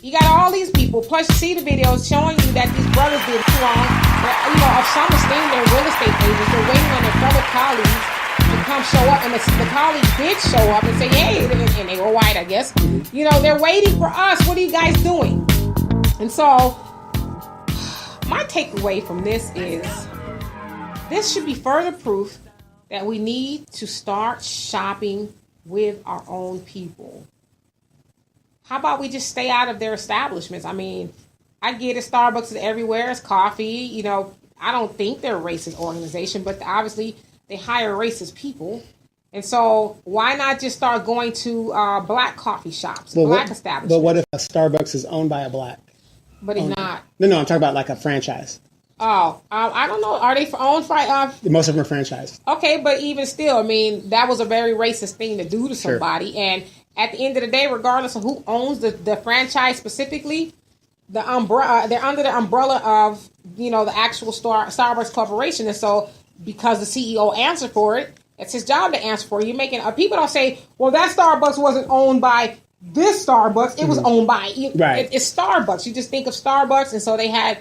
You got all these people. Plus, you see the videos showing you that these brothers did wrong. Of some esteem, they're real estate agents. They're waiting on their fellow colleagues to come show up. And the colleagues did show up and say, hey, and they were white, I guess. They're waiting for us. What are you guys doing? And so, my takeaway from this is, this should be further proof that we need to start shopping with our own people. How about we just stay out of their establishments? I mean, I get it. Starbucks is everywhere. It's coffee. I don't think they're a racist organization, but obviously they hire racist people. And so why not just start going to black coffee shops, black establishments? But what if Starbucks is owned by a black? But he's not. No, I'm talking about like a franchise. Oh, I don't know. Are they owned by... Most of them are franchised. Okay, but even still, I mean, that was a very racist thing to do to somebody. Sure. And at the end of the day, regardless of who owns the franchise specifically, they're under the umbrella of, the actual Starbucks Corporation. And so because the CEO answered for it, it's his job to answer for it. You're making... people don't say, well, that Starbucks wasn't owned by this Starbucks. It was owned by... Right. It's Starbucks. You just think of Starbucks, and so they had...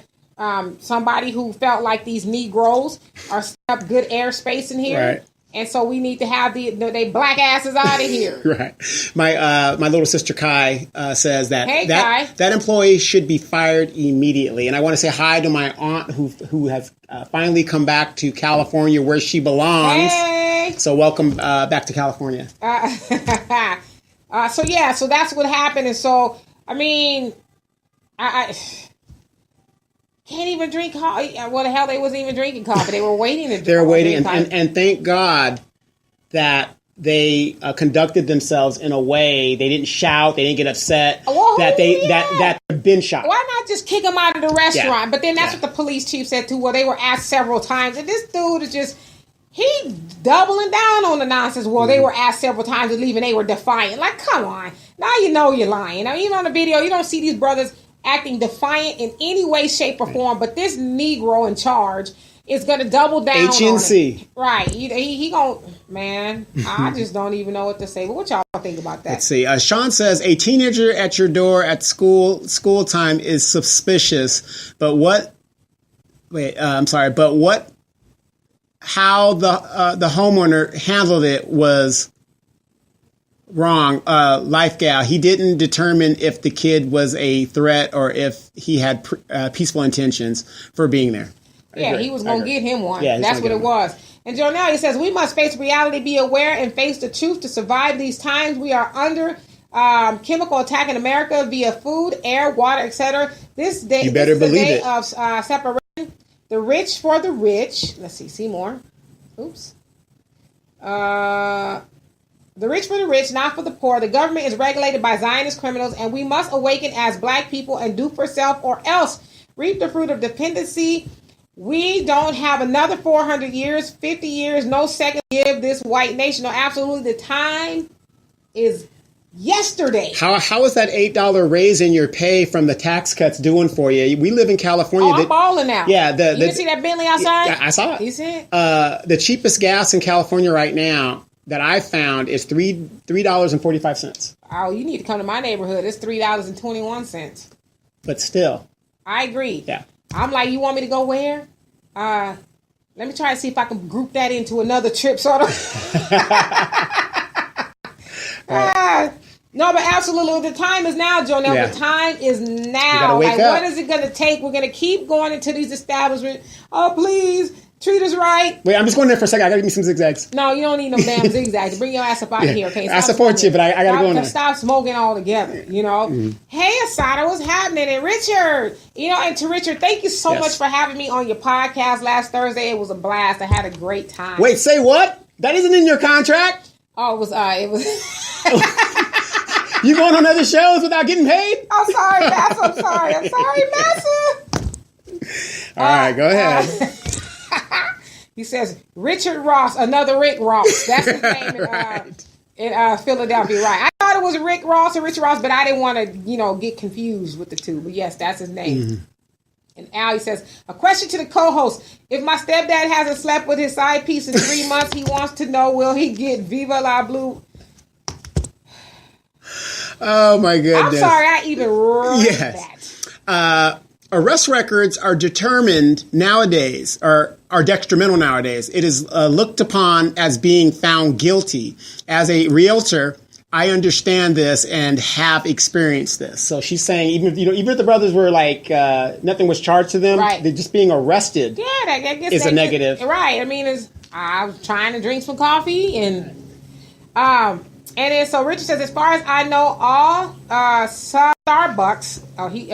somebody who felt like these Negroes are setting up good airspace in here. Right. And so we need to have they black asses out of here. Right. My little sister Kai says that Kai. that employee should be fired immediately. And I want to say hi to my aunt who has finally come back to California where she belongs. Hey. So welcome back to California. So that's what happened. And so, I mean, I can't even drink coffee. Well, the hell, they wasn't even drinking coffee. They were waiting to drink. They were waiting, and thank God that they conducted themselves in a way they didn't shout, they didn't get upset. That they've been shot. Why not just kick them out of the restaurant? Yeah. But then that's what the police chief said too. Well, they were asked several times, and this dude is just he doubling down on the nonsense. Well, they were asked several times to leave, and they were defiant. Like, come on, now you know you're lying. Now, even on the video, you don't see these brothers acting defiant in any way, shape, or form. But this Negro in charge is going to double down HNC. on it. Right. He going, man, I just don't even know what to say. But what y'all think about that? Let's see. Sean says, a teenager at your door at school time is suspicious. But how the homeowner handled it was wrong. Life gal, he didn't determine if the kid was a threat or if he had peaceful intentions for being there. Yeah, he was going to get him one. Yeah, that's what it was. And Jonelle, he says, we must face reality, be aware, and face the truth to survive these times. We are under chemical attack in America via food, air, water, etc. This day, you better believe day it. Of separation, the rich for the rich. Let's see more. Oops. The rich for the rich, not for the poor. The government is regulated by Zionist criminals, and we must awaken as black people and do for self or else reap the fruit of dependency. We don't have another 400 years, 50 years, no second to give this white nation. No, absolutely. The time is yesterday. How is that $8 raise in your pay from the tax cuts doing for you? We live in California. I'm balling out. Yeah. You didn't see that Bentley outside? Yeah, I saw it. You see it? The cheapest gas in California right now that I found is $3.45. Oh, you need to come to my neighborhood. It's $3.21. But still. I agree. Yeah. I'm like, you want me to go where? Let me try to see if I can group that into another trip, sort of. No, but absolutely. The time is now, Jonelle. Yeah. The time is now. Like, what is it going to take? We're going to keep going into these establishments. Oh, please. Treat us right. Wait, I'm just going there for a second. I got to give me some zigzags. No, you don't need no damn zigzags. Bring your ass up out of here, okay? I support you, but I got to go in there. Stop smoking altogether, you know? Mm-hmm. Hey, Asada, what's happening? And Richard, and to Richard, thank you so much for having me on your podcast last Thursday. It was a blast. I had a great time. Wait, say what? That isn't in your contract? Oh, it was. You going on other shows without getting paid? I'm sorry, Massa. I'm sorry, Massa. All right, go ahead. He says, Richard Ross, another Rick Ross. That's his name in Philadelphia, right? I thought it was Rick Ross and Richard Ross, but I didn't want to, get confused with the two. But yes, that's his name. Mm-hmm. And Allie says, a question to the co-host. If my stepdad hasn't slept with his side piece in 3 months, he wants to know, will he get Viva La Blue? Oh my goodness. I'm sorry I even read Yes. that. Arrest records are determined nowadays, or are detrimental nowadays. It is looked upon as being found guilty. As a realtor, I understand this and have experienced this. So she's saying even if the brothers were like nothing was charged to them, Right. they're just being arrested. Yeah, I guess Is a negative. Right. I mean, I was trying to drink some coffee and then so Richard says, as far as I know, all Starbucks,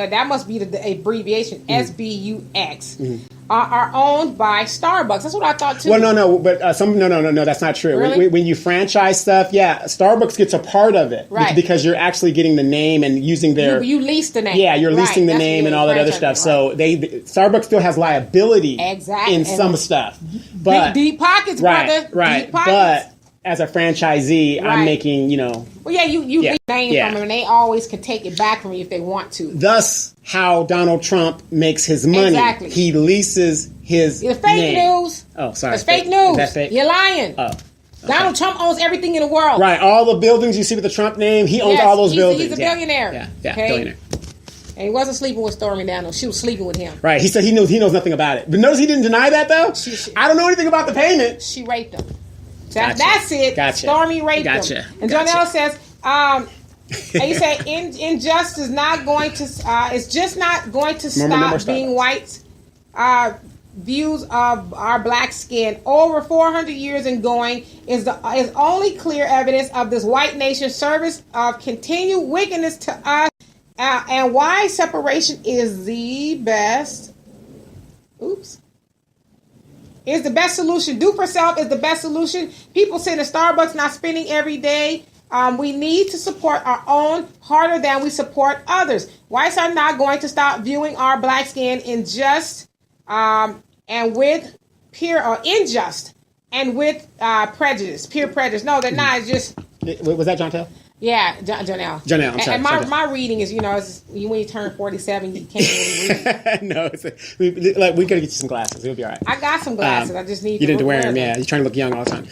that must be the abbreviation, SBUX, are owned by Starbucks. That's what I thought too. Well, no, but no, that's not true. Really? When you franchise stuff, Starbucks gets a part of it, Right. Because you're actually getting the name and using their. You lease the name. Yeah, you're Right. leasing the That's name what and all that other stuff. franchise, So Starbucks still has liability Exactly. in some stuff, but deep pockets, brother. right. Deep pockets. But as a franchisee, I'm Right. making Well, yeah, you lease the name yeah. from them, and they always can take it back from you if they want to. Thus how Donald Trump makes his money. Exactly. He leases his It's fake name. news. Oh, sorry. It's fake news. Is that fake? You're lying. Oh. Donald Trump owns everything in the world. Right, all the buildings you see with the Trump name, he owns Yes, all those buildings. He's a billionaire. Yeah, okay? billionaire. And he wasn't sleeping with Stormy Daniels. She was sleeping with him. Right, he said he knows nothing about it. But notice he didn't deny that though. I don't know anything about the payment. She raped him. Gotcha. That's it. Gotcha. Stormy raped Gotcha. him. And Gotcha. Jonelle says, and you say injustice is not going to. It's just not going to more stop being Starbucks. whites. Views of our black skin over 400 years and going is only clear evidence of this white nation's service of continued wickedness to us, and why separation is the best. Oops. Is the best solution. Do for self is the best solution. People sit in Starbucks not spending every day. We need to support our own harder than we support others. Whites are not going to stop viewing our black skin unjust and with unjust and with prejudice, peer prejudice. No, they're not. It's just Was that John Tell? yeah, Jonelle. Jonelle, I'm sorry, And sorry. my reading is, when you turn 47, you can't really read. No, we gotta get you some glasses. It'll be all right. I got some glasses. I just need. You didn't wear them. Yeah, you're trying to look young all the time.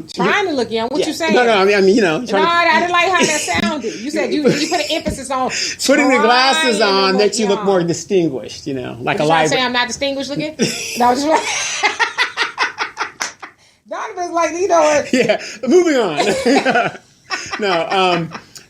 Trying to look young. What Yeah. you saying? No. I mean, you're No, trying I didn't like how that sounded. You said you put an emphasis on putting the glasses trying to on look makes you look young. more distinguished. Like You a trying to say library. I'm not distinguished looking? No, just Donovan's like, what? Yeah. Moving on.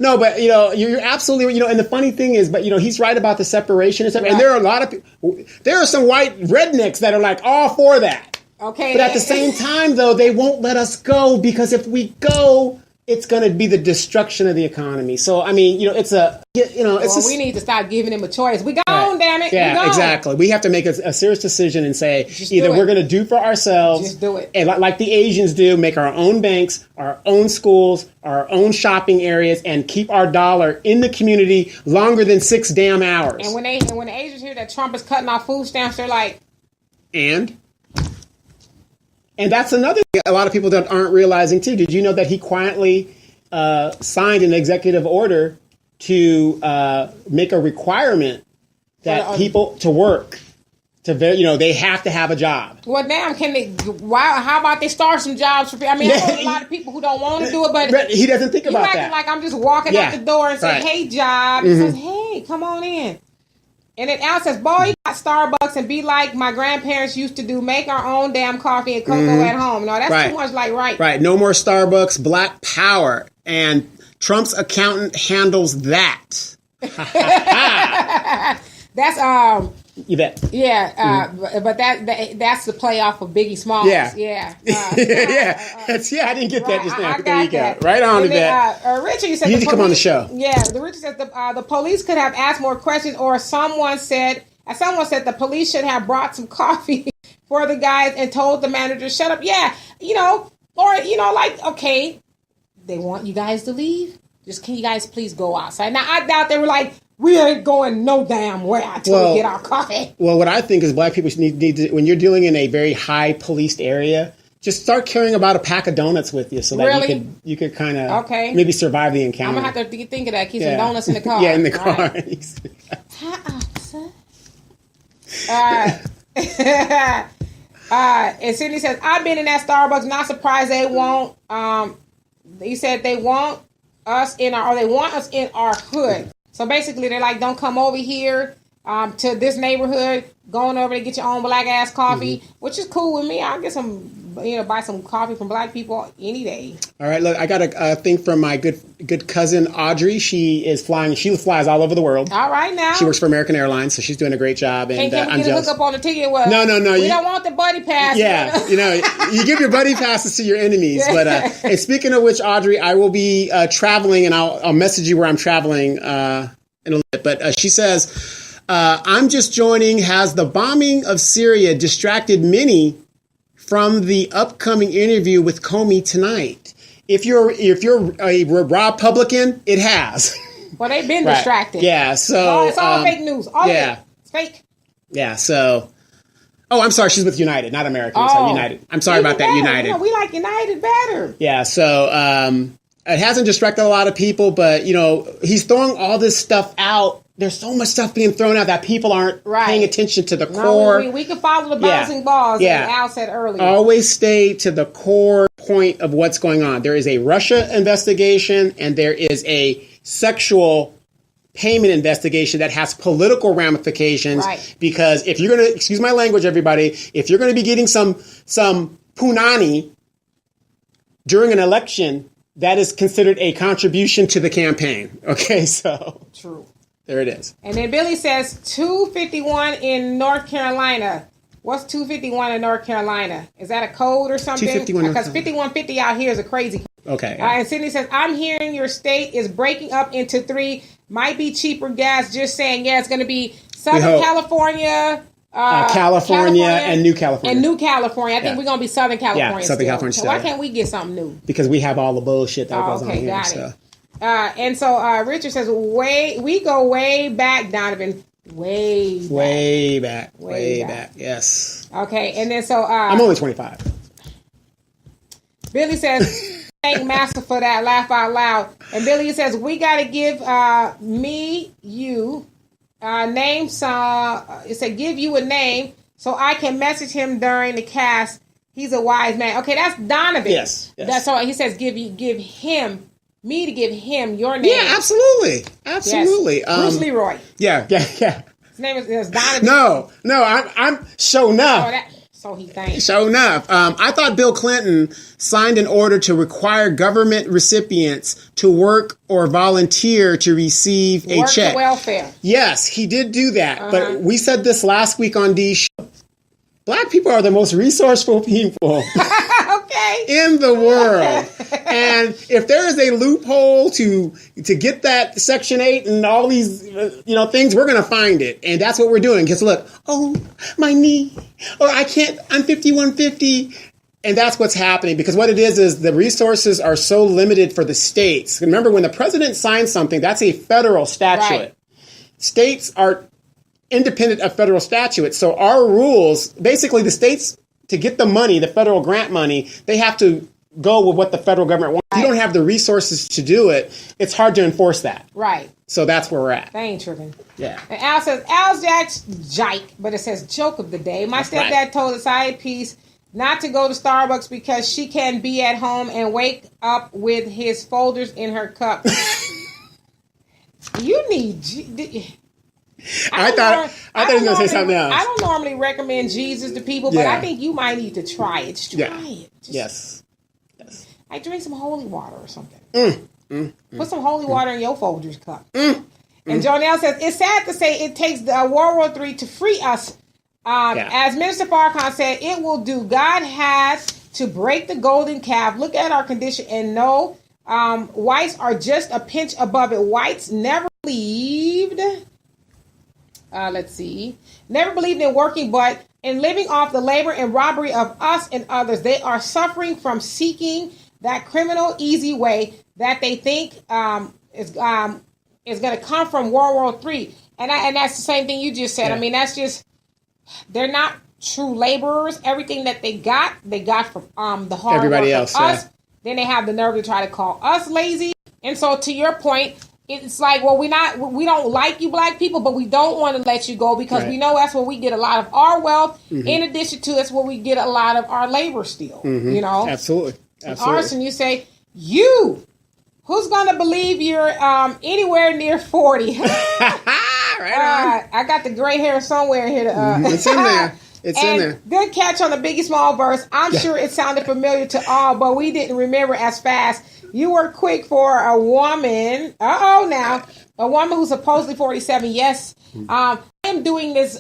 No, but you're absolutely and the funny thing is, but he's right about the separation and stuff. Right. And there are a lot of people. There are some white rednecks that are like all for that. Okay. But at the same time, though, they won't let us go because if we go, it's going to be the destruction of the economy. So I mean, it's Well, we need to stop giving them a choice. We gone, damn it. We Yeah, gone. exactly. We have to make a serious decision and say Just either do it. we're going to do for ourselves, Just do it. and like the Asians do, make our own banks, our own schools, our own shopping areas, and keep our dollar in the community longer than 6 damn hours. And when the Asians hear that Trump is cutting off food stamps, they're like, And that's another thing a lot of people aren't realizing too. Did you know that he quietly signed an executive order to make a requirement that people to work, they have to have a job. well, damn, can they? Why? How about they start some jobs for people? I mean, I know a lot of people who don't want to do it, but He doesn't think you about acting that. like I'm just walking out the door and saying, right. "Hey, job." He says, "Hey, come on in." And then Al says, "Boy, you got Starbucks and be like my grandparents used to do, make our own damn coffee and cocoa at home." No, that's Right. too much like Right. No more Starbucks. Black power. And Trump's accountant handles that. That's You bet. yeah, but that's the playoff of Biggie Smalls. Yeah. Yeah. I didn't get that just now. I But there you got go. that. Right on, And then, Yvette. Richard, you said You need the to come on the police- show. Yeah, the Richard said the police could have asked more questions, or someone said the police should have brought some coffee for the guys and told the manager, "Shut up." Yeah, okay, they want you guys to leave. Just can you guys please go outside? Now I doubt they were like, we ain't going no damn where until we get our coffee. Well, what I think is black people need to, when you're dealing in a very high policed area, just start carrying about a pack of donuts with you so that Really? you could kind of Okay. maybe survive the encounter. I'm gonna have to think of that. Keep some donuts in the car. Yeah, in the car. Right. And Sydney says, I've been in that Starbucks, not surprised they won't. He said they won't us in our, or they want us in our hood. So basically, they're like, don't come over here to this neighborhood. Going over to get your own black ass coffee, which is cool with me. I'll get some, buy some coffee from black people any day. All right, look, I got a thing from my good cousin Audrey. She is flying. She flies all over the world. All right, now she works for American Airlines, so she's doing a great job. And can we I'm get a jealous. hook up on the ticket? Well, no. We don't want the buddy pass. Yeah, you give your buddy passes to your enemies. But and speaking of which, Audrey, I will be traveling, and I'll message you where I'm traveling in a little bit. But she says. I'm just joining. Has the bombing of Syria distracted many from the upcoming interview with Comey tonight? If you're a Republican, it has. Well, they've been distracted. Yeah. So it's all fake news. All of it. It's fake. Yeah. So. Oh, I'm sorry. She's with United, not American. So United. I'm sorry about that. Better. United. We like United better. Yeah. So it hasn't distracted a lot of people, but he's throwing all this stuff out. There's so much stuff being thrown out that people aren't paying attention to the core. We can follow the bouncing balls, as Al said earlier. Always stay to the core point of what's going on. There is a Russia investigation, and there is a sexual payment investigation that has political ramifications. Right. Because if you're going to, excuse my language, everybody, if you're going to be getting some punani during an election, that is considered a contribution to the campaign. Okay, so. True. There it is. And then Billy says 251 in North Carolina. What's 251 in North Carolina? Is that a code or something? 251 because 5150 out here is a crazy code. Okay. And Sydney says, I'm hearing your state is breaking up into 3. Might be cheaper gas. Just saying, it's going to be Southern California, California, and New California. And New California. I think we're going to be Southern California. Yeah, Southern California. So why can't we get something new? Because we have all the bullshit that goes on here. Got it. And so Richard says, we go way back, Donovan. Way back. Yes. Okay, and then so I'm only 25. Billy says, thank Master for that laugh out loud. And Billy says, we got to give you name some. It said, give you a name so I can message him during the cast. He's a wise man. Okay, that's Donovan. Yes. That's all he says. Give him. Me to give him your name. Yeah, absolutely. Yes. Bruce Leroy. Yeah. His name is Donovan. No, I'm show enough. So he thinks. Show enough. I thought Bill Clinton signed an order to require government recipients to work or volunteer to receive a check. Work welfare. Yes, he did do that. But we said this last week on D's show. Black people are the most resourceful people. In the world. And if there is a loophole to get that Section 8 and all these things, we're going to find it. And that's what we're doing. Because look, my knee, or I can't, I'm 5150. And that's what's happening, because what it is the resources are so limited for the states. Remember, when the president signs something, that's a federal statute. Right. States are independent of federal statutes. So our rules, basically the states, to get the money, the federal grant money, they have to go with what the federal government wants. If you don't have the resources to do it, it's hard to enforce that. Right. So that's where we're at. They ain't tripping. Yeah. And Al says, Al's Jack's jike, but it says joke of the day. My stepdad told a side piece not to go to Starbucks because she can be at home and wake up with his folders in her cup. You need... I thought he was going to say something else. I don't normally recommend Jesus to people, but I think you might need to try it. Just try it. Yes. Like drink some holy water or something. Put some holy water in your Folgers cup. And Jonelle says, it's sad to say it takes World War III to free us. As Minister Farrakhan said, it will do. God has to break the golden calf. Look at our condition and know whites are just a pinch above it. Whites never believed... never believed in working, but in living off the labor and robbery of us and others. They are suffering from seeking that criminal easy way that they think is going to come from World War III. And that's the same thing you just said. Yeah. I mean, that's just, they're not true laborers. Everything that they got from the hard everybody work else. of us. Then they have the nerve to try to call us lazy. And so to your point, it's like, well, we don't like you black people, but we don't want to let you go because we know that's where we get a lot of our wealth. In addition to, that's where we get a lot of our labor still, Absolutely. Arson, you say, you Who's gonna believe you're anywhere near 40? Right on. I got the gray hair somewhere here. It's in there. It's in there. Good catch on the Biggie Small verse. I'm sure it sounded familiar to all, but we didn't remember as fast. You were quick for a woman. Now. A woman who's supposedly 47. Yes. I am doing this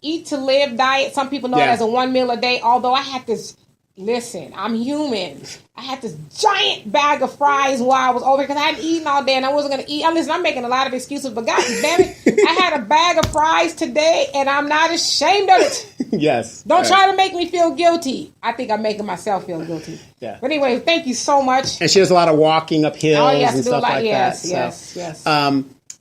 eat to live diet. Some people know it as a 1 meal a day, although I had this. Listen, I'm human. I had this giant bag of fries while I was over because I hadn't eaten all day and I wasn't going to eat. Listen, I'm making a lot of excuses, but God damn it, I had a bag of fries today and I'm not ashamed of it. Yes. Don't try to make me feel guilty. I think I'm making myself feel guilty. Yeah. But anyway, thank you so much. And she does a lot of walking up hills and stuff like that. Yes.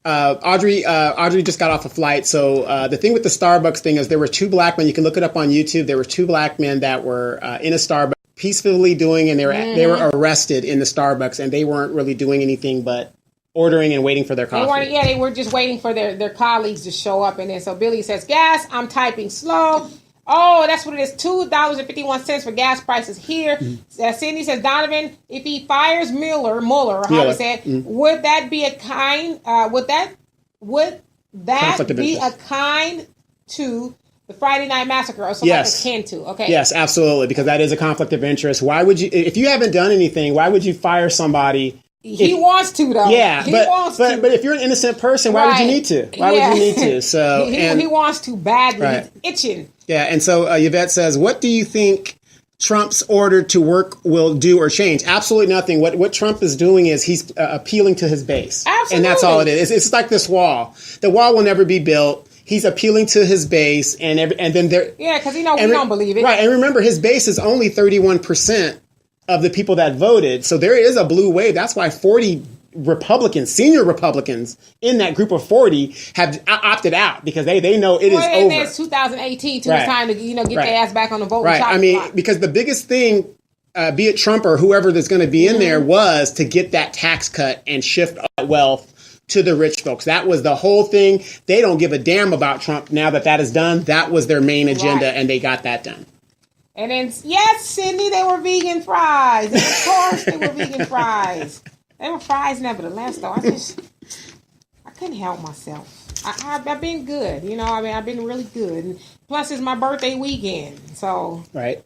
Audrey just got off a flight. So the thing with the Starbucks thing is there were two black men. You can look it up on YouTube. There were two black men that were in a Starbucks peacefully doing, and they were arrested in the Starbucks, and they weren't really doing anything but ordering and waiting for their coffee. They were just waiting for their colleagues to show up. And then so Billy says, gas, I'm typing slow. Oh, that's what it is. $2.51 for gas prices here. Cindy says, Donovan, if he fires Mueller, or how he said, would that be a kind? Would that be a kind to the Friday Night Massacre or something akin to? Okay. Yes, absolutely, because that is a conflict of interest. Why would you, if you haven't done anything, why would you fire somebody? He wants to, though. Yeah, but if you're an innocent person, why would you need to? Why would you need to? So he wants to badly. He's itching. Yeah, and so Yvette says, what do you think Trump's order to work will do or change? Absolutely nothing. What Trump is doing is he's appealing to his base. Absolutely. And that's all it is. It's like this wall. The wall will never be built. He's appealing to his base, and then there. Yeah, because we don't believe it. Right, and remember, his base is only 31% of the people that voted. So there is a blue wave. That's why 40 Republicans, senior Republicans in that group of 40 have opted out because they know it is over. It's 2018 too. It's time to get their ass back on the vote. Right. I mean, because the biggest thing, be it Trump or whoever that's going to be in there, was to get that tax cut and shift wealth to the rich folks. That was the whole thing. They don't give a damn about Trump now that is done. That was their main agenda, and they got that done. And then, yes, Cindy, they were vegan fries. And of course, they were vegan fries. They were fries, nevertheless, though. I couldn't help myself. I've been good. I've been really good. And plus, it's my birthday weekend. So. Right.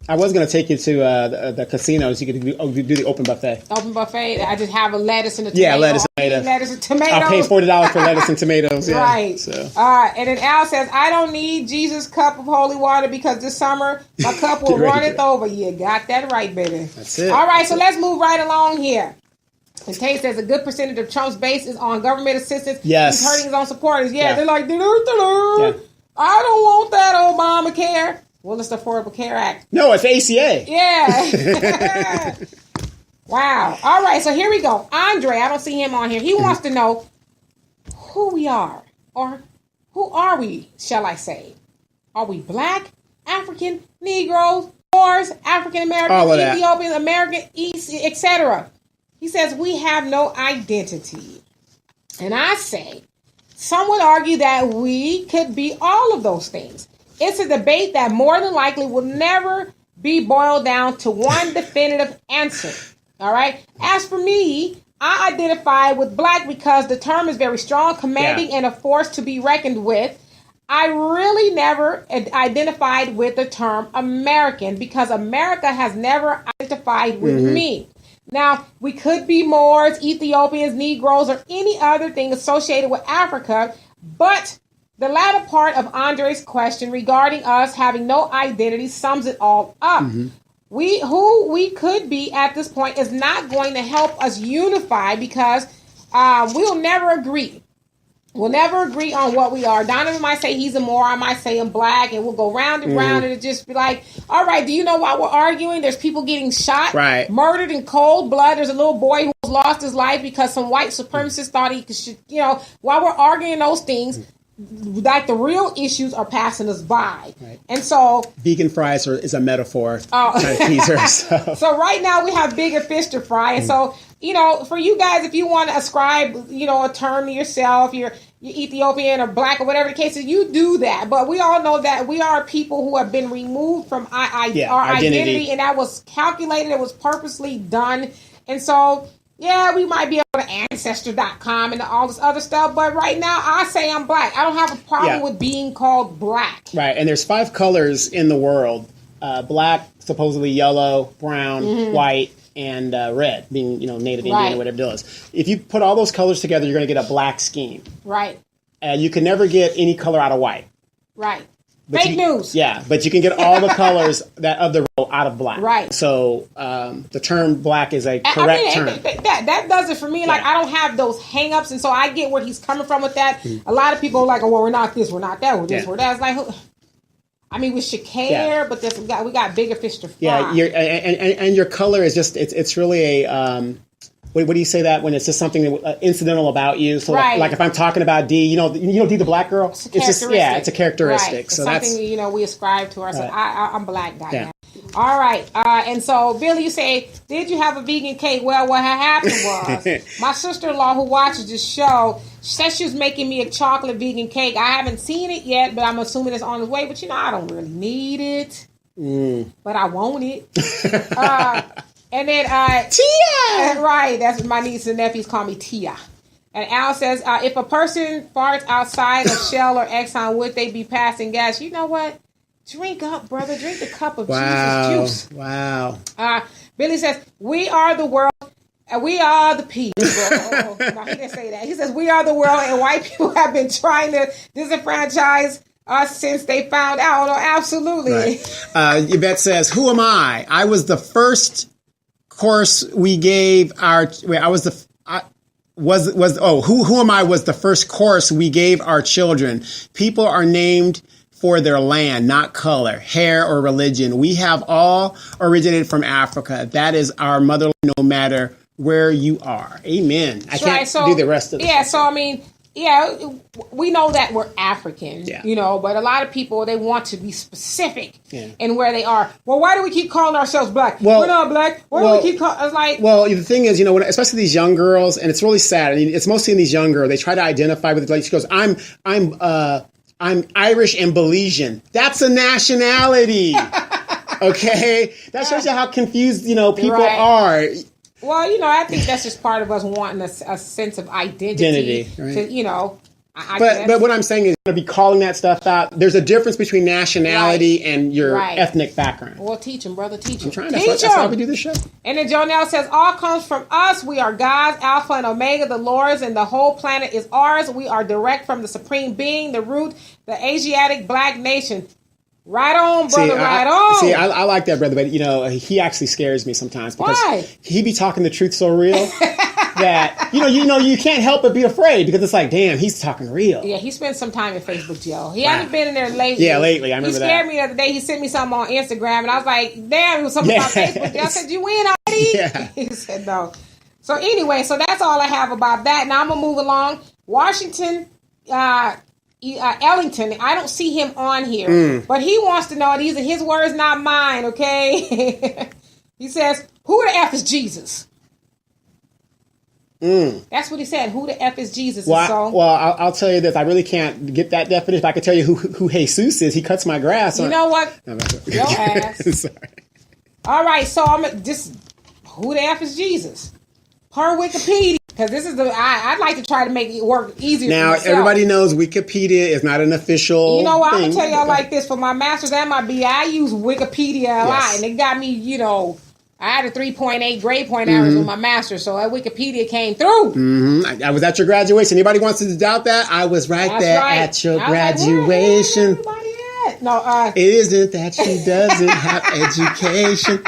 I was going to take you to the casinos. You could do the open buffet. Open buffet. I just have a lettuce and a tomato. Yeah, lettuce and tomatoes. Lettuce and tomatoes. I'll pay $40 for lettuce and tomatoes. Yeah, right. So. And then Al says, I don't need Jesus' cup of holy water because this summer my cup will runneth over. You got that right, baby. That's it. All right, so let's move right along here. And Tate says a good percentage of Trump's base is on government assistance. Yes. He's hurting his own supporters. Yeah. They're like, I don't want that Obamacare. Well, it's the Affordable Care Act. No, it's ACA. Yeah. Wow. All right, so here we go. Andre, I don't see him on here. He wants to know who we are. Or who are we, shall I say? Are we black, African, Negroes, Moors, African American, Ethiopian, American, East, etc.? He says we have no identity. And I say, some would argue that we could be all of those things. It's a debate that more than likely will never be boiled down to one definitive answer. All right. As for me, I identify with black because the term is very strong, commanding, and a force to be reckoned with. I really never identified with the term American because America has never identified with me. Now, we could be Moors, Ethiopians, Negroes, or any other thing associated with Africa, but the latter part of Andre's question regarding us having no identity sums it all up. Who we could be at this point is not going to help us unify because we'll never agree. We'll never agree on what we are. Donovan might say he's a Moor, I might say I'm black, and we'll go round and round, and it just be like, all right, do you know why we're arguing? There's people getting shot, murdered in cold blood. There's a little boy who lost his life because some white supremacists thought he could, while we're arguing those things, like the real issues are passing us by. And so vegan fries is a metaphor. So right now we have bigger fish to fry. And so, for you guys, if you want to ascribe, a term to yourself, you're Ethiopian or black or whatever the case is, you do that. But we all know that we are people who have been removed from our identity, and that was calculated. It was purposely done. And so Yeah, we might be able to Ancestry.com and all this other stuff, but right now I say I'm black. I don't have a problem with being called black. Right, and there's 5 colors in the world. Black, supposedly yellow, brown, white, and red, being, Native Indian or whatever it is. If you put all those colors together, you're going to get a black scheme. Right. You can never get any color out of white. Right. But Fake news. Yeah, but you can get all the colors of the row out of black. Right. So the term black is a correct term. That does it for me. Like, I don't have those hang-ups, and so I get where he's coming from with that. A lot of people are like, oh, well, we're not this, we're not that, we're this, we're that. It's like, I mean, we should care, but we got bigger fish to fry. Yeah, and your color is just, it's really a... What do you say that when it's just something incidental about you? So like if I'm talking about Dee, Dee the black girl? It's a characteristic. It's a characteristic. Right. So it's something, we ascribe to ourselves. I'm black, goddamn. All right. And so, Billy, you say, did you have a vegan cake? Well, what had happened was my sister-in-law who watches this show said she was making me a chocolate vegan cake. I haven't seen it yet, but I'm assuming it's on its way. But, I don't really need it. But I want it. And then Tia! Right, that's what my nieces and nephews call me, Tia. And Al says, if a person farts outside of Shell or Exxon, would they be passing gas? You know what? Drink up, brother. Drink a cup of Jesus juice. Wow. Billy says, we are the world, and we are the people. No, he didn't say that. He says, we are the world, and white people have been trying to disenfranchise us since they found out. Oh, absolutely. Right. Yvette says, who am I? I was the first course we gave our... Wait, I was the... Who am I was the first course we gave our children. People are named for their land, not color, hair, or religion. We have all originated from Africa. That is our motherland, no matter where you are. Amen. I can't do the rest of it. Yeah, so I mean... Yeah, we know that we're African, but a lot of people, they want to be specific in where they are. Well, why do we keep calling ourselves black? Well, we're not black. Why do we keep calling us like... Well, the thing is, especially these young girls, and it's really sad. I mean, it's mostly in these young girls. They try to identify with it. Like she goes, I'm Irish and Belizean. That's a nationality. Okay? That shows you how confused, people are. Well, I think that's just part of us wanting a sense of identity. Right? To, but what I'm saying is, to be calling that stuff out. There's a difference between nationality and your ethnic background. Well, teach them, brother. Teach them. I'm trying. That's why we do this show. And then Jonelle says, all comes from us. We are God's Alpha and Omega, the Lord's, and the whole planet is ours. We are direct from the Supreme Being, the root, the Asiatic Black nation. Right on, brother, right on. I like that, brother, but, he actually scares me sometimes. Because Why? He be talking the truth so real that, you can't help but be afraid because it's like, damn, he's talking real. Yeah, he spent some time in Facebook jail. He hasn't been in there lately. Yeah, lately, I remember that. He scared me the other day. He sent me something on Instagram, and I was like, damn, it was something about Facebook jail. I said, you win already? Yeah. He said, no. So anyway, that's all I have about that. Now I'm going to move along. Washington... Ellington, I don't see him on here, but he wants to know, these are his words, not mine, okay? He says, who the F is Jesus? That's what he said. Who the F is Jesus? Well, I'll tell you this. I really can't get that definition. I can tell you who Jesus is. He cuts my grass. You know what? Your ass. Sorry. All right, so I'm just, who the F is Jesus? Per Wikipedia. Because this is I'd like to try to make it work easier now, for myself. Everybody knows Wikipedia is not an official You know what? thing. I'm going to tell y'all like this. For my master's and my BA, I use Wikipedia a lot. And it got me, I had a 3.8 grade point average with my master's. So that Wikipedia came through. I was at your graduation. Anybody wants to doubt that? I was right there at your graduation. Like, where's everybody at? No, it isn't that she doesn't have education.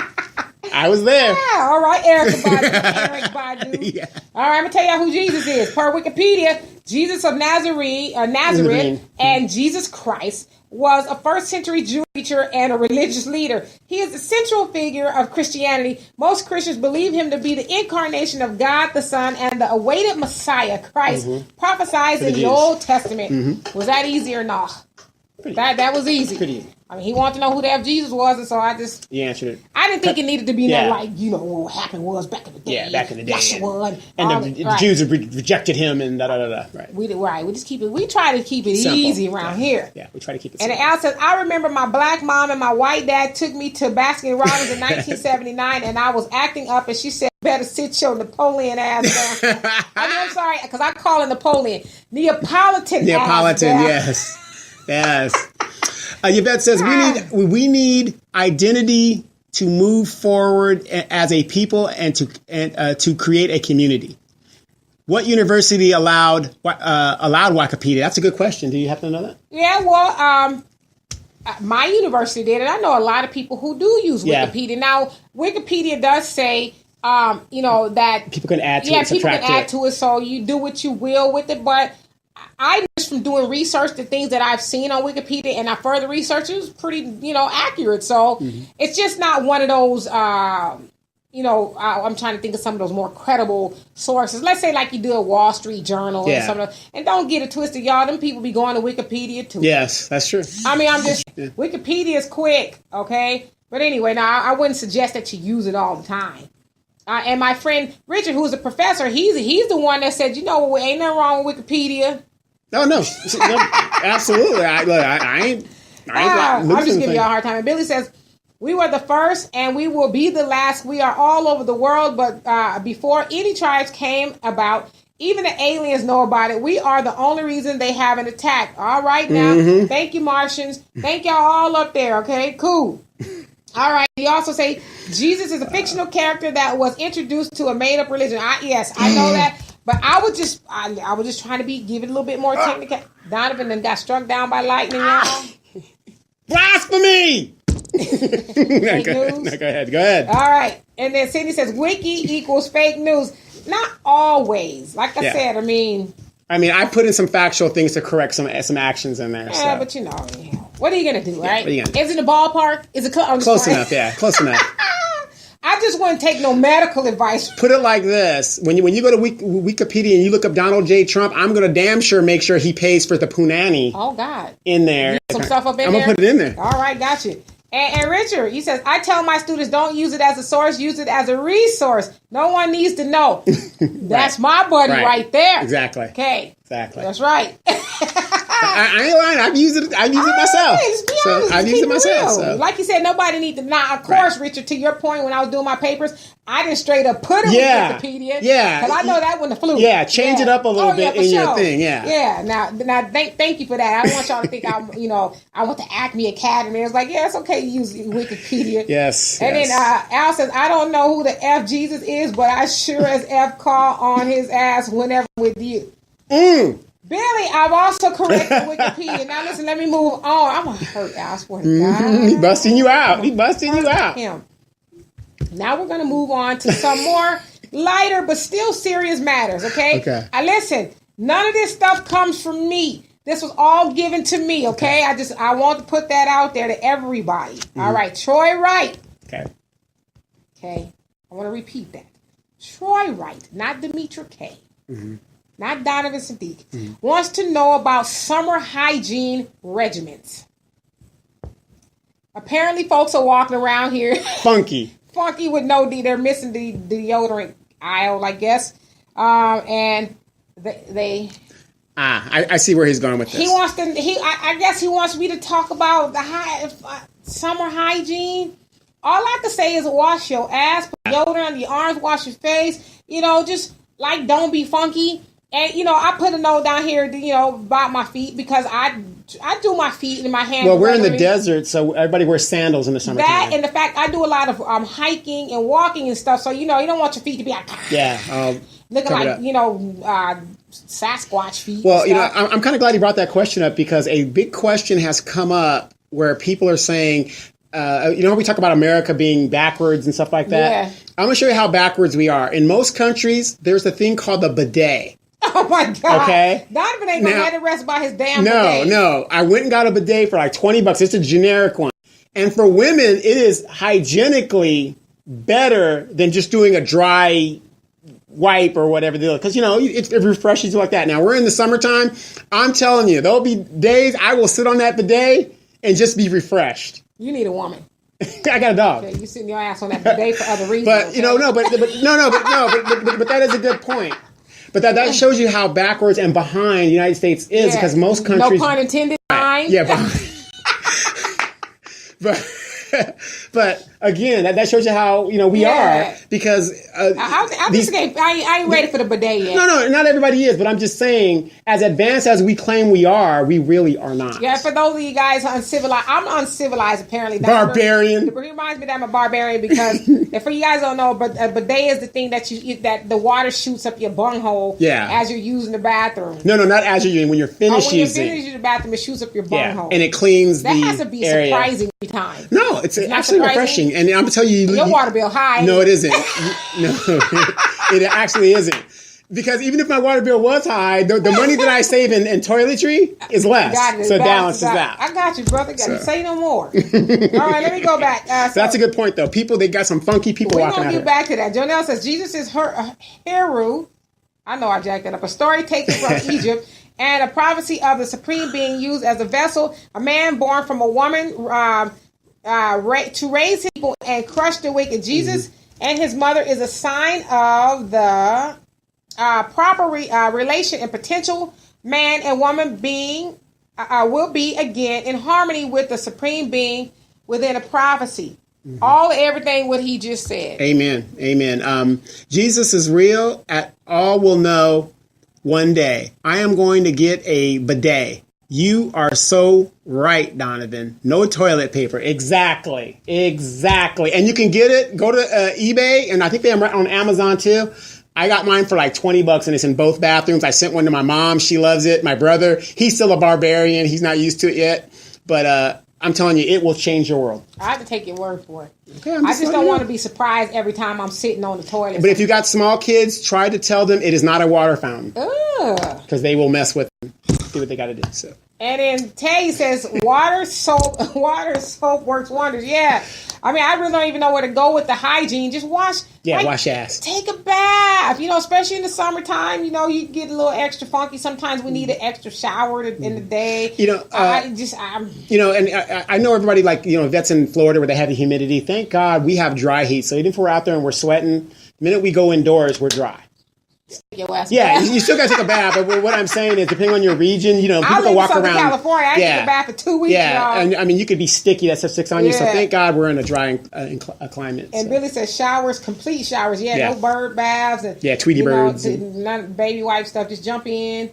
I was there. Yeah, all right, Eric Badu. Yeah. All right, I'm going to tell y'all who Jesus is. Per Wikipedia, Jesus of Nazareth and Jesus Christ was a first century Jewish preacher and a religious leader. He is the central figure of Christianity. Most Christians believe him to be the incarnation of God the Son and the awaited Messiah, Christ, prophesied in the Old Testament. Was that easy or not? That was easy. Pretty easy. I mean, he wanted to know who the F Jesus was, and so I answered it. I didn't think it needed to be Yeah. no, like, what happened was back in the day. Yeah, back in the day. Yeshua And the Jews have rejected him and da-da-da-da. Right. We just keep it, we try to keep it Simple. easy around here. Yeah, we try to keep it And simple. Al says, I remember my black mom and my white dad took me to Baskin Robbins in 1979, and I was acting up, and she said, better sit your Napoleon ass down. I'm sorry, because I call it Napoleon. Neapolitan ass down. Yes. Yvette says, we need identity to move forward as a people and to create a community. What university allowed Wikipedia? That's a good question. Do you happen to know that? Yeah, well, my university did, and I know a lot of people who do use Wikipedia. Now, Wikipedia does say, that people can add to it. Yeah, people can add to it, so you do what you will with it. But I just, from doing research, the things that I've seen on Wikipedia, and I further research, is pretty, accurate. So it's just not one of those. I'm trying to think of some of those more credible sources. Let's say like you do a Wall Street Journal and some of those, and don't get it twisted, y'all. Them people be going to Wikipedia too. Yes, that's true. I mean, Wikipedia is quick, okay? But anyway, now I wouldn't suggest that you use it all the time. And my friend Richard, who's a professor, he's the one that said, ain't nothing wrong with Wikipedia. No, absolutely. I ain't I'm just giving y'all a hard time. And Billy says, we were the first and we will be the last. We are all over the world, but before any tribes came about, even the aliens know about it. We are the only reason they haven't attacked. All right, now. Thank you, Martians. Thank y'all all up there, okay? Cool. All right. He also say Jesus is a fictional character that was introduced to a made-up religion. I know that. But I was just trying to give it a little bit more technical. Donovan then got struck down by lightning, y'all. Blasphemy! Fake news? Go ahead. All right. And then Sydney says wiki equals fake news. Not always. Like I said, I mean, I put in some factual things to correct some actions in there. Yeah, but what are you going to do, right? Is it in the ballpark? Is it close enough? Yeah, close enough. I just wouldn't take no medical advice. Put it like this. When you go to Wikipedia and you look up Donald J. Trump, I'm going to damn sure make sure he pays for the punani. Oh, God. In there. You some stuff up in there? I'm going to put it in there. All right, got you. And Richard, he says, I tell my students, don't use it as a source, use it as a resource. No one needs to know. That's my buddy right there. Exactly. Okay. Exactly. That's right. I ain't lying. I've used it myself. I've used it myself. So. Like you said, nobody needs to. Now, of course, Richard, to your point, when I was doing my papers, I didn't straight up put it with Wikipedia. Yeah. Because I know that wasn't a fluke. Yeah, change it up a little bit in your thing. Yeah. Yeah. Now, thank you for that. I don't want y'all to think I went to Acme Academy. It was like, it's okay to use Wikipedia. Yes. And then Al says, I don't know who the F Jesus is, but I sure as F call on his ass whenever with you. Billy, I've also corrected Wikipedia. Now listen, let me move on. I'm going to hurt Al, I swear to God. He busting you out. Him. Now we're going to move on to some more lighter but still serious matters, okay? Listen, none of this stuff comes from me. This was all given to me, okay? I want to put that out there to everybody. All right, Troy Wright. Okay. I want to repeat that. Troy Wright, not Demetra K. Not Donovan Sadiq, wants to know about summer hygiene regimens. Apparently, folks are walking around here funky with no they're missing the deodorant aisle, I guess. And they. I see where he's going with this. I guess he wants me to talk about the summer hygiene. All I can say is wash your ass, put deodorant on your arms, wash your face. Just like don't be funky. And, I put a note down here, about my feet because I do my feet and my hands. Well, we're in the desert, so everybody wears sandals in the summertime. That and the fact I do a lot of hiking and walking and stuff, so, you don't want your feet to be like... looking like, Sasquatch feet. Well, I'm kind of glad you brought that question up because a big question has come up where people are saying... we talk about America being backwards and stuff like that. Yeah. I'm going to show you how backwards we are. In most countries, there's a thing called the bidet. Oh, my God. Okay? Donovan ain't going to let it rest by his damn bidet. No. I went and got a bidet for like $20. It's a generic one. And for women, it is hygienically better than just doing a dry wipe or whatever. Because, it refreshes you like that. Now, we're in the summertime. I'm telling you, there'll be days I will sit on that bidet and just be refreshed. You need a woman. I got a dog. Okay, you sitting your ass on that bidet for other reasons. But, okay? but that is a good point. But that shows you how backwards and behind the United States is, because most countries... No pun intended. Behind. Yeah, but again, that shows you how we are, because I ain't ready for the bidet yet. No, not everybody is, but I'm just saying, as advanced as we claim we are, we really are not. Yeah, for those of you guys uncivilized, I'm uncivilized apparently. Barbarian. It reminds me that I'm a barbarian because, if you guys don't know, but a bidet is the thing that that the water shoots up your bunghole. Yeah. As you're using the bathroom. No, not as you're using. When you're finished using. When you're finished using the bathroom, it shoots up your bunghole. And it cleans that the has to be area. Surprising every time. No, it's actually refreshing, and I'm gonna tell you, your water bill high. No, it isn't. No, it actually isn't. Because even if my water bill was high, the money that I save in toiletry is less. So it balances out. I got you, brother. Say no more. All right, let me go back. That's a good point, though. They got some funky people walking out. We're going to get back to that. Jonelle says, Jesus is Heru. I know I jacked that up. A story taken from Egypt and a prophecy of the Supreme being used as a vessel. A man born from a woman to raise people and crush the wicked. Jesus and his mother is a sign of the proper relation and potential. Man and woman being will be again in harmony with the Supreme Being within a prophecy. Everything what he just said. Amen. Jesus is real. All will know one day. I am going to get a bidet. You are so right, Donovan. No toilet paper. Exactly. And you can get it. Go to eBay, and I think they're on Amazon too. I got mine for like $20, and it's in both bathrooms. I sent one to my mom. She loves it. My brother, he's still a barbarian. He's not used to it yet. But I'm telling you, it will change your world. I have to take your word for it. Okay, I just don't want to be surprised every time I'm sitting on the toilet. But if you got small kids, try to tell them it is not a water fountain. Because they will mess with them. See what they got to do. So. And then Tay says, water soap works wonders. Yeah. I mean, I really don't even know where to go with the hygiene. Just wash. Yeah, wash your ass. Take a bath. Especially in the summertime, you get a little extra funky. Sometimes we need an extra shower in the day. I know everybody vets in Florida where they have the humidity. Thank God we have dry heat. So even if we're out there and we're sweating, the minute we go indoors, we're dry. Yeah, you still got to take a bath. But what I'm saying is, depending on your region, people can walk around. California, I take a bath for 2 weeks. Yeah, and I mean, you could be sticky. That stuff sticks on you. So thank God we're in a dry climate. And Billy says showers, complete showers. No bird baths and Tweety birds, none baby wipe stuff. Just jump in,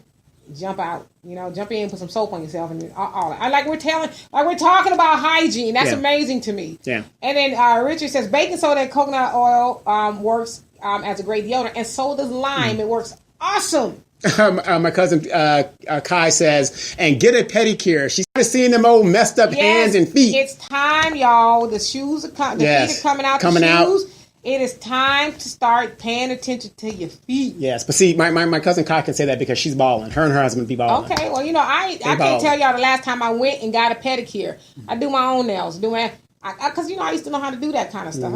jump out. Jump in, put some soap on yourself, and all that. We're talking about hygiene. That's amazing to me. Yeah. And then Richard says baking soda and coconut oil works as a great deodorant, and so does lime. It works awesome. My cousin Kai says, and get a pedicure. She's seeing them old messed up hands and feet. It's time, y'all. The shoes are feet are coming out. It is time to start paying attention to your feet. Yes, but see, my cousin Kai can say that because she's balling. Her and her husband be balling. Okay, well, I can't tell y'all the last time I went and got a pedicure. I do my own nails. Because I used to know how to do that kind of stuff.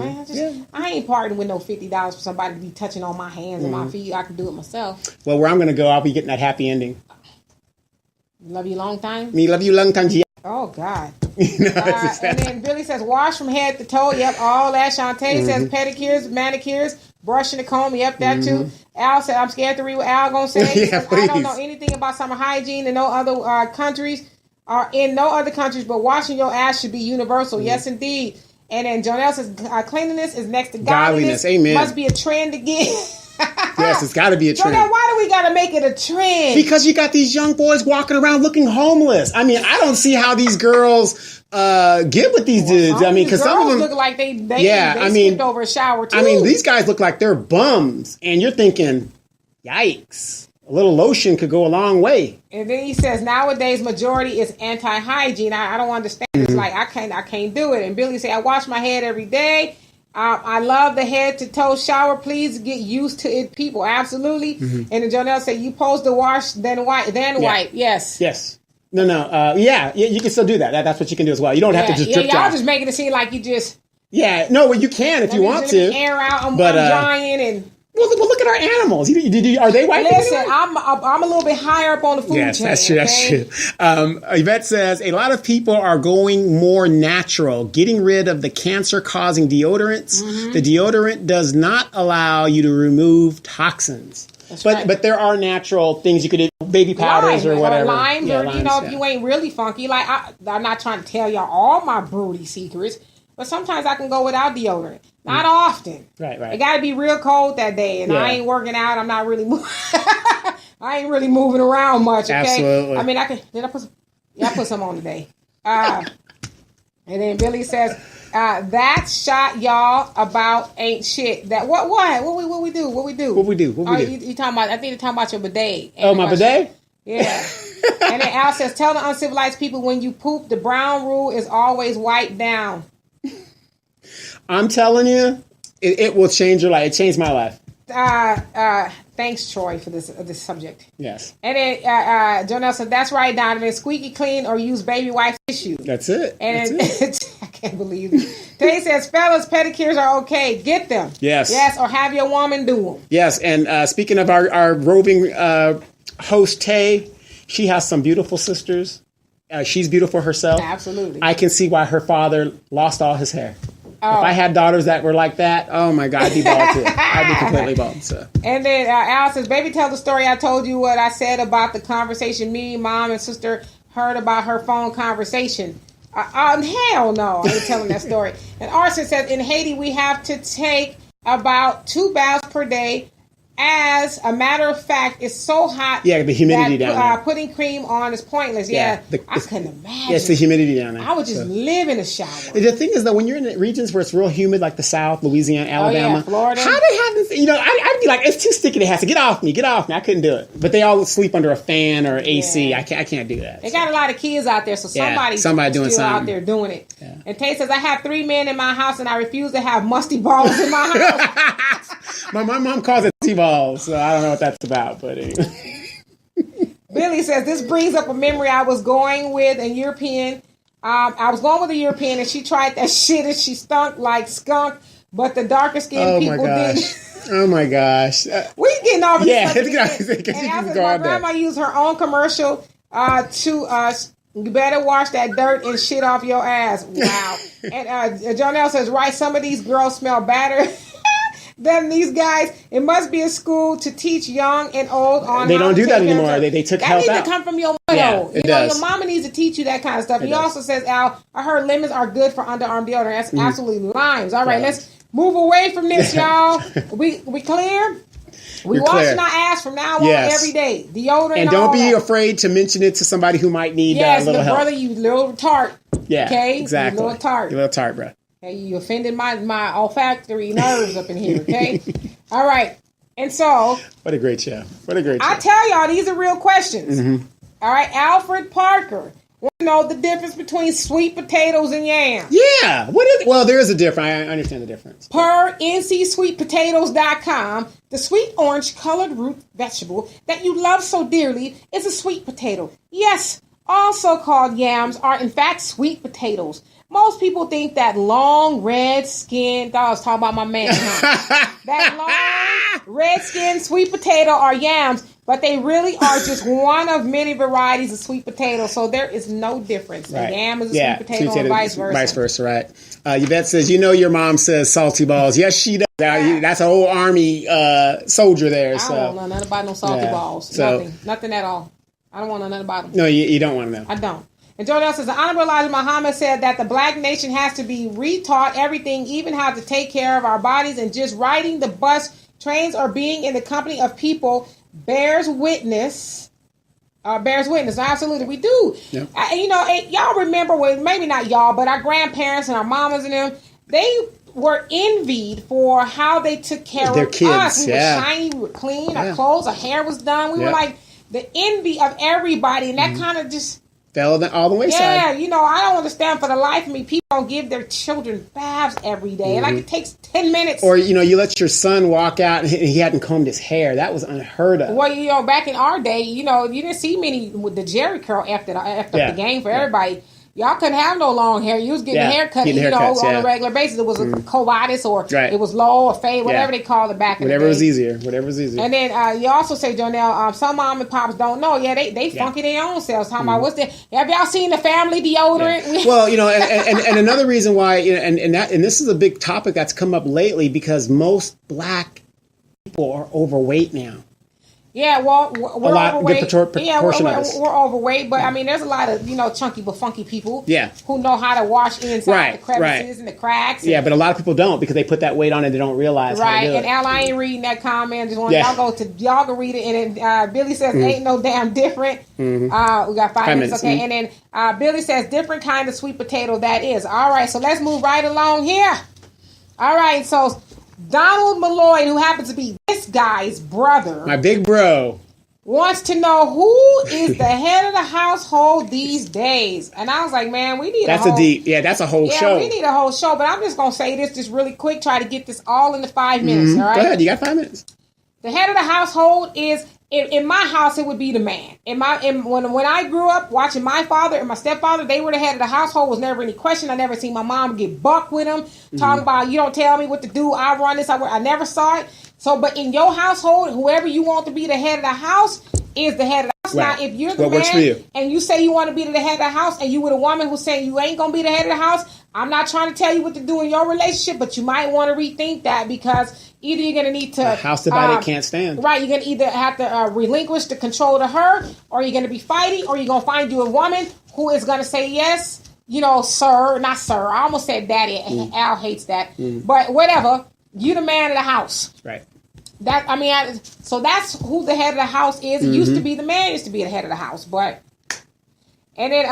I ain't parting with no $50 for somebody to be touching on my hands and my feet. I can do it myself. Well, where I'm going to go, I'll be getting that happy ending. Love you long time? Me love you long time, Gia. Oh, God. And then Billy says, wash from head to toe. Yep, all that. Shantae says, pedicures, manicures, brushing the comb. Yep, that too. Al said, I'm scared to read what Al going to say. I don't know anything about summer hygiene in no other countries. In no other countries, but washing your ass should be universal. Yes, indeed. And then Jonelle says, cleanliness is next to godliness. Amen. Must be a trend again. Yes, it's got to be a trend. Jonelle, why do we got to make it a trend? Because you got these young boys walking around looking homeless. I mean, I don't see how these girls get with these dudes. I mean, because some of them look like they skipped over a shower too. I mean, these guys look like they're bums, and you're thinking, yikes. A little lotion could go a long way. And then he says, nowadays, majority is anti-hygiene. I don't understand. It's like, I can't do it. And Billy said, I wash my head every day. I love the head to toe shower. Please get used to it, people. Absolutely. And then Jonelle said, you supposed to wash, then wipe. Yes. Yes. No. You can still do that. That's what you can do as well. You don't have to just drip dry. Y'all just making it seem like you just... Yeah. No, well, you can if you want to. Air out. I'm drying and... Well, look at our animals. Are they white? Listen, I'm a little bit higher up on the food chain. Yes, that's true. Okay? That's true. Yvette says a lot of people are going more natural, getting rid of the cancer-causing deodorants. Mm-hmm. The deodorant does not allow you to remove toxins. But there are natural things you could do, baby powders or whatever. Limes, yeah, or limes, you know, if you ain't really funky. Like I'm not trying to tell y'all all my broody secrets, but sometimes I can go without deodorant. Not often. Right. It got to be real cold that day, and I ain't working out. I'm not really. I ain't really moving around much. Okay. Absolutely. I mean, I can. Did I put some? Yeah, I put some on today. And then Billy says, that shot y'all about ain't shit. That what we do? What we do? You talking about? I think you're talking about your bidet. Oh, my bidet? Yeah. And then Al says, tell the uncivilized people when you poop, the brown rule is always wiped down. I'm telling you, it will change your life. It changed my life. Thanks, Troy, for this subject. Yes. And then Jonelle said, that's right, Donovan. Squeaky clean or use baby wipe tissue. That's it. And I can't believe it. Tay says, fellas, pedicures are okay. Get them. Yes. Yes, or have your woman do them. Yes, and speaking of our roving host, Tay, she has some beautiful sisters. She's beautiful herself. Absolutely. I can see why her father lost all his hair. Oh. If I had daughters that were like that, oh my God, I'd be bald too. I'd be completely bald. So. And then Al says, baby, tell the story. I told you what I said about the conversation me, mom, and sister heard about her phone conversation. Hell no, I ain't telling that story. And Arson says, in Haiti, we have to take about 2 baths per day. As a matter of fact, it's so hot. Yeah, the humidity that, down there. Putting cream on is pointless. Yeah, I couldn't imagine. Yeah, it's the humidity down there. I would just live in the shower. The thing is, though, when you're in regions where it's real humid, like the South, Louisiana, Alabama, Florida, how they have this? You know, I'd be like, it's too sticky. They have to get off me. I couldn't do it. But they all sleep under a fan or AC. I can't do that. They got a lot of kids out there, so somebody's doing still out something. there doing it. Yeah. And Tay says, I have 3 men in my house, and I refuse to have musty balls in my house. My mom calls it T-balls, so I don't know what that's about, but anyway. Billy says, this brings up a memory. I was going with a European. I was going with a European, and she tried that shit, and she stunk like skunk, but the darker skinned people didn't. Oh my gosh. We getting off. Yeah, and after my grandma used her own commercial you better wash that dirt and shit off your ass. Wow. And Jonelle says, right, some of these girls smell better than these guys. It must be a school to teach young and old on. They don't do that anymore. They took health out. That needs to come from your mother. Yeah, it does. Your mama needs to teach you that kind of stuff. He also says, Al, I heard lemons are good for underarm deodorant. That's absolutely limes. All right, let's move away from this, y'all. We clear? We washing our ass from now on every day. Deodorant and don't be afraid to mention it to somebody who might need a little help. Brother, you little tart. Yeah, okay? exactly. You little tart. You little tart, bro. Okay, you offended my olfactory nerves up in here, okay? All right. And so... What a great show. I tell y'all, these are real questions. Mm-hmm. All right, Alfred Parker. Want to know the difference between sweet potatoes and yams? Yeah. What is? Well, there is a difference. I understand the difference. Per NCSweetPotatoes.com, the sweet orange colored root vegetable that you love so dearly is a sweet potato. Yes, also called yams are in fact sweet potatoes. Most people think that long red skin. I was talking about my man. Huh? That long red skin sweet potato are yams. But they really are just one of many varieties of sweet potato, so there is no difference. Right. A yam is a sweet potato and vice versa. Vice versa, right. Yvette says, your mom says salty balls. Yes, she does. That's an old Army soldier there. I don't know nothing about no salty balls. So, nothing at all. I don't want to know nothing about them. No, you don't want to know. I don't. And Jordan says, the Honorable Elijah Muhammad said that the black nation has to be retaught everything, even how to take care of our bodies, and just riding the bus, trains, or being in the company of people bears witness. Absolutely, we do. Yep. Y'all remember when, maybe not y'all, but our grandparents and our mamas and them, they were envied for how they took care their of kids. us. We were shiny, we were clean, our clothes, our hair was done. We were like the envy of everybody, and that kind of just fell all the way side. Yeah, I don't understand for the life of me. People don't give their children baths every day. Mm-hmm. Like it takes 10 minutes. Or, you let your son walk out and he hadn't combed his hair. That was unheard of. Well, back in our day, you didn't see many with the Jerry curl after the game for everybody. y'all couldn't have no long hair. You was getting a haircut, on a regular basis. It was a coitus or it was low or fade, whatever they called it back in the day. Whatever was easier. And then you also say, Jonelle, some mom and pops don't know. Yeah, they funky their own selves. Talking about have y'all seen the family deodorant? Yeah. Well, and another reason why, and this is a big topic that's come up lately because most black people are overweight now. Yeah, well, we're overweight. We're overweight, but I mean, there's a lot of chunky but funky people. Who know how to wash inside the crevices and the cracks. Yeah, but a lot of people don't because they put that weight on and they don't realize. How to do it. And Al, I ain't reading that comment. Just want y'all can read it. And then Billy says ain't no damn different. We got 5 minutes. Okay, and then Billy says different kind of sweet potato that is. All right, so let's move right along here. All right, so Donald Malloy, who happens to be this guy's brother, my big bro, wants to know who is the head of the household these days. And I was like, man, we need that's a whole show. Yeah, we need a whole show. But I'm just going to say this just really quick, try to get this all in the 5 minutes, all right? Go ahead, you got 5 minutes. The head of the household is, in my house, it would be the man. When I grew up watching my father and my stepfather, they were the head of the household. Was never any question. I never seen my mom get bucked with them, talking about, you don't tell me what to do, I run this, I never saw it. So, but in your household, whoever you want to be the head of the house is the head of the house. Right. Now, if you're the man and you say you want to be the head of the house and you with a woman who's saying you ain't going to be the head of the house, I'm not trying to tell you what to do in your relationship, but you might want to rethink that because either you're going to need to... A house divided can't stand. Right. You're going to either have to relinquish the control to her, or you're going to be fighting, or you're going to find you a woman who is going to say yes, sir, not sir. I almost said daddy. Al hates that. But whatever. You the man of the house. Right. So that's who the head of the house is. It used to be the man used to be the head of the house, but and then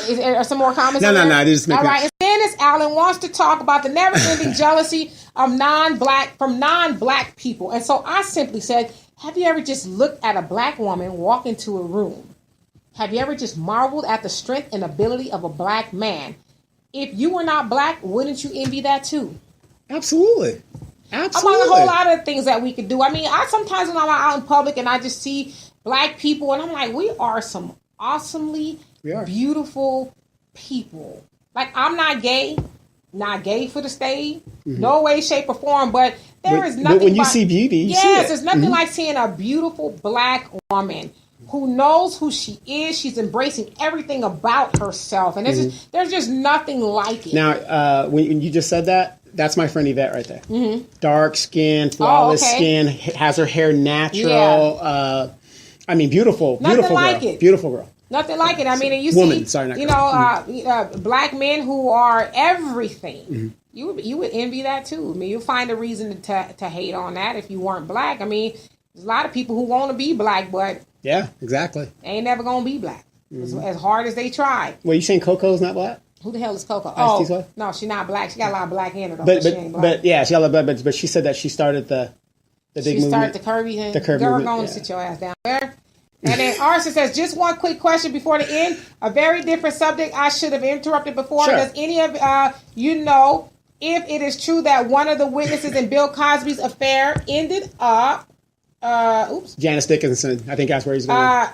is there some more comments? No. All right. And Dennis Allen wants to talk about the never-ending jealousy of non-black people, and so I simply said, have you ever just looked at a black woman walk into a room? Have you ever just marveled at the strength and ability of a black man? If you were not black, wouldn't you envy that too? Absolutely. Among a whole lot of things that we could do. I mean, I sometimes when I'm out in public and I just see black people and I'm like, we are some awesomely beautiful people. Like, I'm not gay for the stage, no way, shape, or form, but there is nothing. But when you see beauty, you see it. There's nothing like seeing a beautiful black woman who knows who she is. She's embracing everything about herself, and there's just nothing like it. Now, when you just said that, that's my friend Yvette right there. Dark skin, flawless skin, has her hair natural. I mean, beautiful girl. Beautiful girl. Nothing like it. I mean, and you black men who are everything. You would envy that too. I mean, you'll find a reason to hate on that if you weren't black. I mean, there's a lot of people who want to be black, but yeah, exactly, they ain't never gonna be black as hard as they try. Well, you saying Coco's not black? Who the hell is Coco? Oh, no, she's not black. She got a lot of black in her. But she ain't black. But yeah, she got a lot of black. But she said that she started the big movement. She started the curvy thing. The curvy girl, movement. Girl, going to sit your ass down there. And then Arson says, just one quick question before the end. A very different subject. I should have interrupted before. Sure. Does any of you know if it is true that one of the witnesses in Bill Cosby's affair ended up... Janice Dickinson. I think that's where he's going.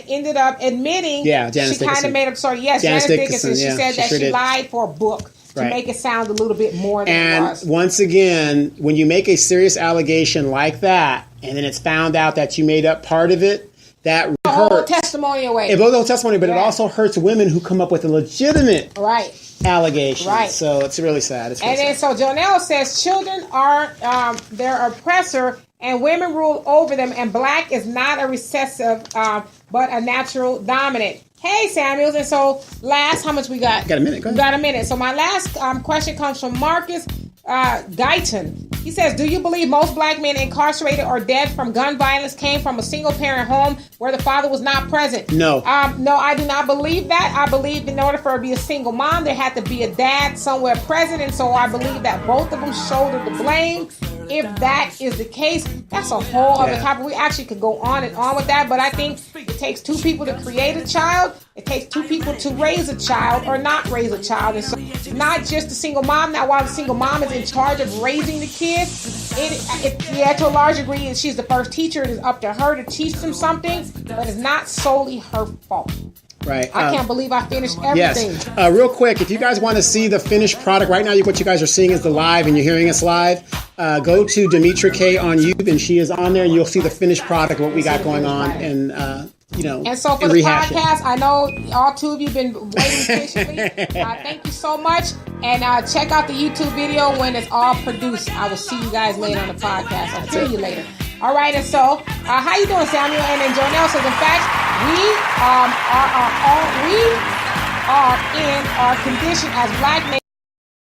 Ended up admitting Janice she Dickinson. Kind of made up story. Yes, Janice Dickinson. She said that she lied for a book to make it sound a little bit more than it was. And once again, when you make a serious allegation like that, and then it's found out that you made up part of it, that hurts. Whole testimony away. It blows the whole testimony, but it also hurts women who come up with a legitimate allegation. Right. So it's really sad. So Jonelle says children are their oppressor and women rule over them, and black is not a recessive but a natural dominant. Hey, Samuels. And so how much we got? Got a minute. Go ahead. We got a minute. So my last question comes from Marcus Guyton. He says, do you believe most black men incarcerated or dead from gun violence came from a single-parent home where the father was not present? No. No, I do not believe that. I believe in order for her to be a single mom, there had to be a dad somewhere present, and so I believe that both of them shoulder the blame. If that is the case, that's a whole other topic. We actually could go on and on with that, but I think it takes two people to create a child. It takes two people to raise a child or not raise a child. And so not just the single mom. Now, while the single mom is in charge of raising the kids, to a large degree, she's the first teacher. It is up to her to teach them something, but it's not solely her fault. Right. I can't believe I finished everything. Yes. Real quick, if you guys want to see the finished product right now, what you guys are seeing is the live, and you're hearing us live. Go to Demetra K on YouTube, and she is on there, and you'll see the finished product, what we got going on, and And so for the podcast, I know all two of you been waiting patiently. Thank you so much, and check out the YouTube video when it's all produced. I will see you guys later on the podcast. I'll see you later. All right, and so how you doing, Samuel? And then Jonelle says, in fact, we are in our condition as Black nation.